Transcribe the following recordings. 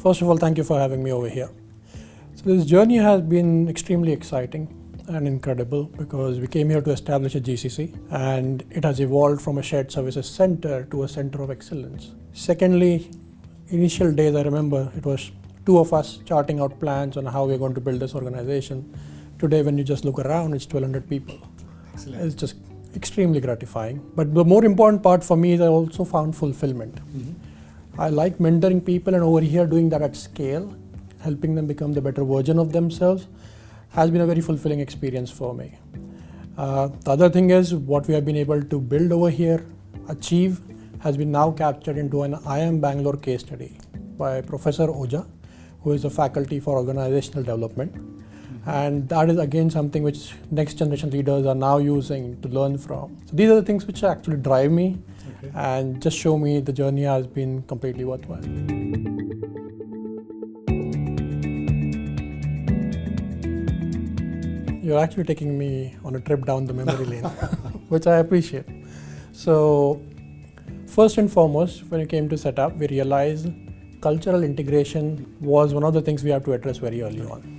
First of all, thank you for having me over here. So this journey has been extremely exciting and incredible because we came here to establish a GCC and it has evolved from a shared services center to a center of excellence. Secondly, initial days I remember it was two of us charting out plans on how we're going to build this organization. Today when you just look around, it's 1,200 people. Excellent. It's just extremely gratifying. But the more important part for me is I also found fulfillment. I like mentoring people, and over here doing that at scale, helping them become the better version of themselves, has been a very fulfilling experience for me. The other thing is what we have been able to build over here, achieve, has been now captured into an IIM Bangalore case study by Professor Oja, who is a faculty for organizational development. And that is again something which next generation leaders are now using to learn from. So these are the things which actually drive me and just show me the journey has been completely worthwhile. You're actually taking me on a trip down the memory lane, which I appreciate. So first and foremost, when it came to setup, we realized cultural integration was one of the things we have to address very early on.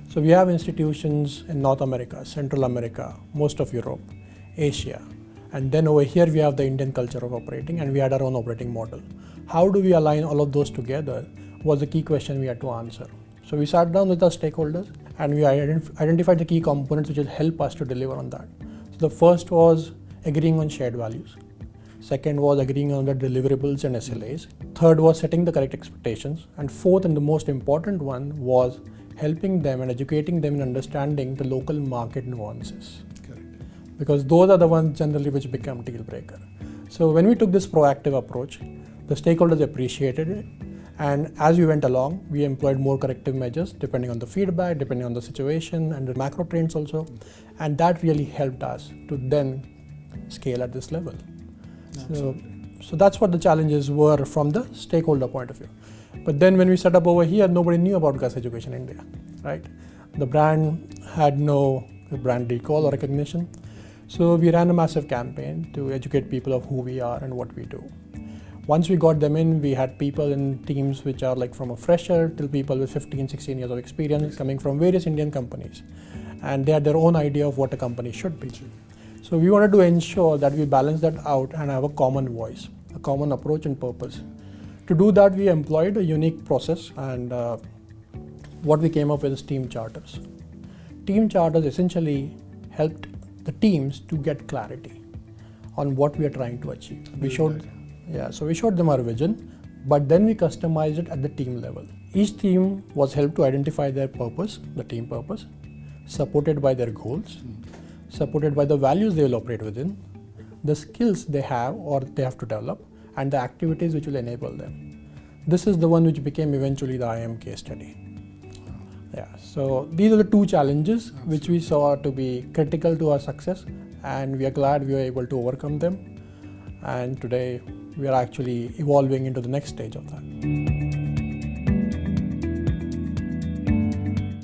So we have institutions in North America, Central America, most of Europe, Asia. And then over here we have the Indian culture of operating, and we had our own operating model. How do we align all of those together was the key question we had to answer. So we sat down with our stakeholders and we identified the key components which will help us to deliver on that. So the first was agreeing on shared values. Second was agreeing on the deliverables and SLAs. Third was setting the correct expectations. And fourth, and the most important one, was helping them and educating them in understanding the local market nuances. Correct. Because those are the ones generally which become deal breaker. So when we took this proactive approach, the stakeholders appreciated it. And as we went along, we employed more corrective measures depending on the feedback, depending on the situation and the macro trends also. And that really helped us to then scale at this level. So that's what the challenges were from the stakeholder point of view. But then when we set up over here, nobody knew about Gus Education India, right? The brand had no brand recall or recognition. So we ran a massive campaign to educate people of who we are and what we do. Once we got them in, we had people in teams which are like from a fresher till people with 15, 16 years of experience coming from various Indian companies. And they had their own idea of what a company should be. So we wanted to ensure that we balance that out and have a common voice, a common approach and purpose. To do that, we employed a unique process, and what we came up with is team charters. Team charters essentially helped the teams to get clarity on what we are trying to achieve. We showed them our vision, but then we customized it at the team level. Each team was helped to identify their purpose, the team purpose, supported by their goals, supported by the values they will operate within, the skills they have or they have to develop, and the activities which will enable them. This is the one which became eventually the IIM case study. So these are the two challenges which we saw to be critical to our success, and we are glad we were able to overcome them. And today we are actually evolving into the next stage of that.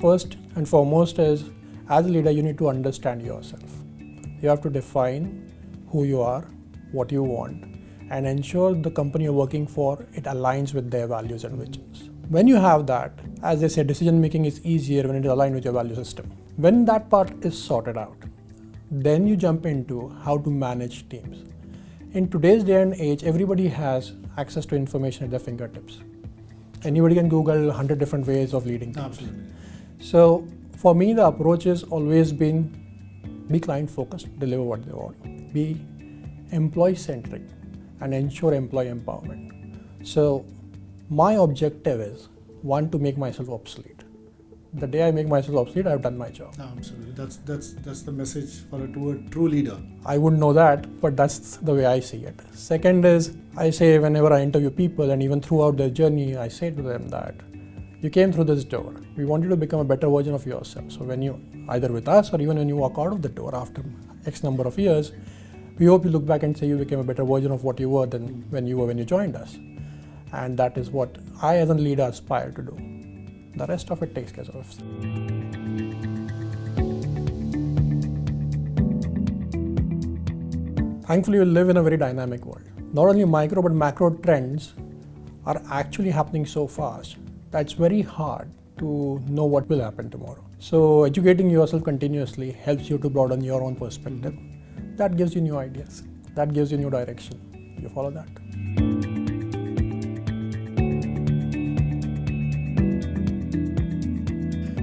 First and foremost is, as a leader, you need to understand yourself. You have to define who you are, what you want, and ensure the company you're working for, it aligns with their values and visions. When you have that, as they say, decision making is easier when it is aligned with your value system. When that part is sorted out, then you jump into how to manage teams. In today's day and age, everybody has access to information at their fingertips. Anybody can Google 100 different ways of leading teams. Absolutely. So for me, the approach has always been be client focused, deliver what they want, be employee centric, and ensure employee empowerment. So my objective is, one, to make myself obsolete. The day I make myself obsolete, I've done my job. Absolutely. That's the message for a true leader. I wouldn't know that, but that's the way I see it. Second is, I say whenever I interview people and even throughout their journey, I say to them that you came through this door. We want you to become a better version of yourself. So when you, either with us or even when you walk out of the door after X number of years, we hope you look back and say you became a better version of what you were than when you joined us. And that is what I as a leader aspire to do. The rest of it takes care of itself. Thankfully, we live in a very dynamic world. Not only micro but macro trends are actually happening so fast that's very hard to know what will happen tomorrow. So educating yourself continuously helps you to broaden your own perspective. That gives you new ideas. That gives you new direction. You follow that.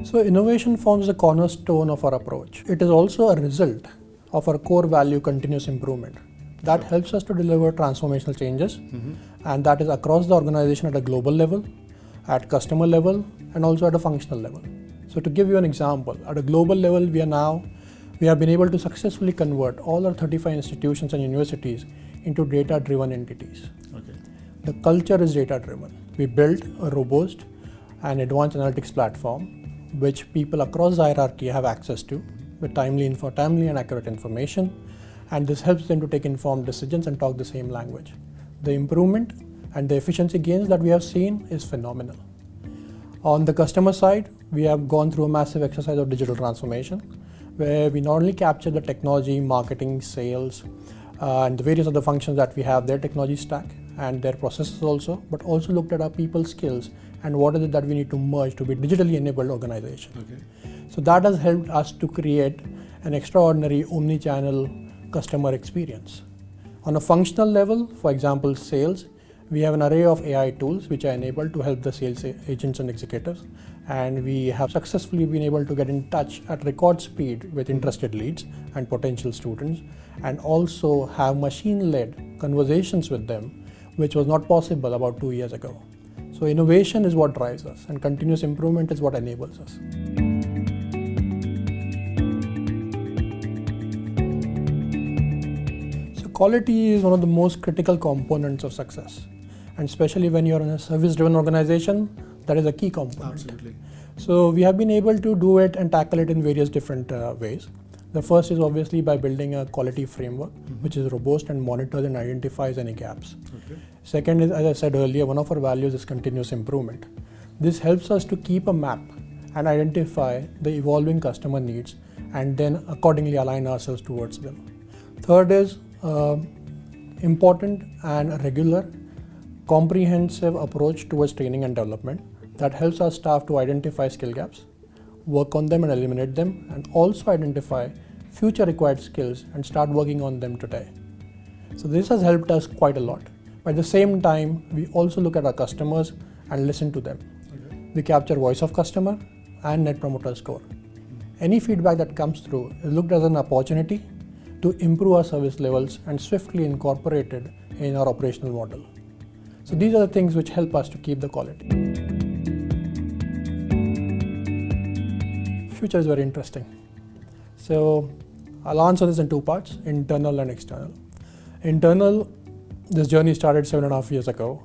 So innovation forms the cornerstone of our approach. It is also a result of our core value, continuous improvement. That helps us to deliver transformational changes, and that is across the organization at a global level, at customer level, and also at a functional level. So to give you an example, at a global level, we have been able to successfully convert all our 35 institutions and universities into data-driven entities. Okay. The culture is data-driven. We built a robust and advanced analytics platform which people across the hierarchy have access to with timely and accurate information, and this helps them to take informed decisions and talk the same language. The improvement and the efficiency gains that we have seen is phenomenal. On the customer side, we have gone through a massive exercise of digital transformation, where we not only capture the technology, marketing, sales, and the various other functions that we have, their technology stack and their processes also, but also looked at our people skills and what is it that we need to merge to be digitally enabled organization. Okay. So that has helped us to create an extraordinary omni-channel customer experience. On a functional level, for example, sales, we have an array of AI tools which are enabled to help the sales agents and executives, and we have successfully been able to get in touch at record speed with interested leads and potential students, and also have machine-led conversations with them, which was not possible about 2 years ago. So innovation is what drives us, and continuous improvement is what enables us. So quality is one of the most critical components of success, and especially when you're in a service-driven organization, that is a key component. Absolutely. So we have been able to do it and tackle it in various different ways. The first is obviously by building a quality framework, which is robust and monitors and identifies any gaps. Okay. Second is, as I said earlier, one of our values is continuous improvement. This helps us to keep a map and identify the evolving customer needs and then accordingly align ourselves towards them. Third is important and regular, comprehensive approach towards training and development that helps our staff to identify skill gaps, work on them and eliminate them, and also identify future required skills and start working on them today. So this has helped us quite a lot. But at the same time, we also look at our customers and listen to them. Okay. We capture voice of customer and net promoter score. Any feedback that comes through is looked as an opportunity to improve our service levels and swiftly incorporated in our operational model. So these are the things which help us to keep the quality. Future is very interesting. So I'll answer this in two parts, internal and external. Internal, this journey started 7.5 years ago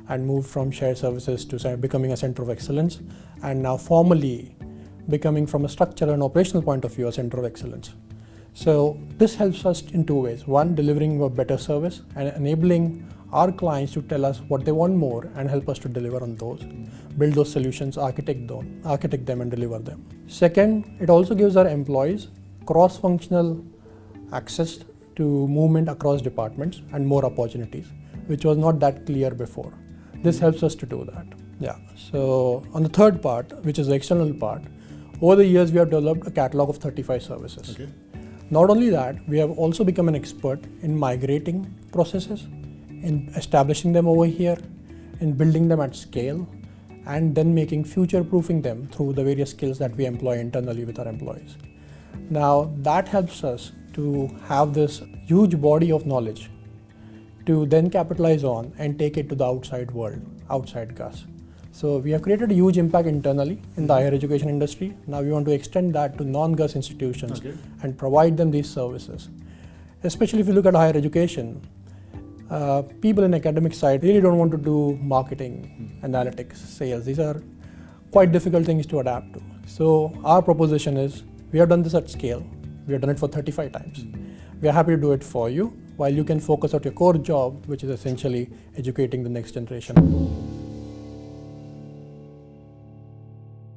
and moved from shared services to becoming a center of excellence, and now formally becoming, from a structural and operational point of view, a center of excellence. So this helps us in two ways. One, delivering a better service and enabling our clients to tell us what they want more and help us to deliver on those, build those solutions, architect them and deliver them. Second, it also gives our employees cross-functional access to movement across departments and more opportunities, which was not that clear before. This helps us to do that. Yeah. So on the third part, which is the external part, over the years we have developed a catalog of 35 services. Okay. Not only that, we have also become an expert in migrating processes, in establishing them over here, in building them at scale, and then making future-proofing them through the various skills that we employ internally with our employees. Now that helps us to have this huge body of knowledge to then capitalize on and take it to the outside world, outside GUS. So we have created a huge impact internally in the higher education industry. Now we want to extend that to non-GUS institutions and provide them these services. Especially if you look at higher education, people in academic side really don't want to do marketing, analytics, sales. These are quite difficult things to adapt to. So our proposition is, we have done this at scale. We have done it for 35 times. We are happy to do it for you while you can focus on your core job, which is essentially educating the next generation.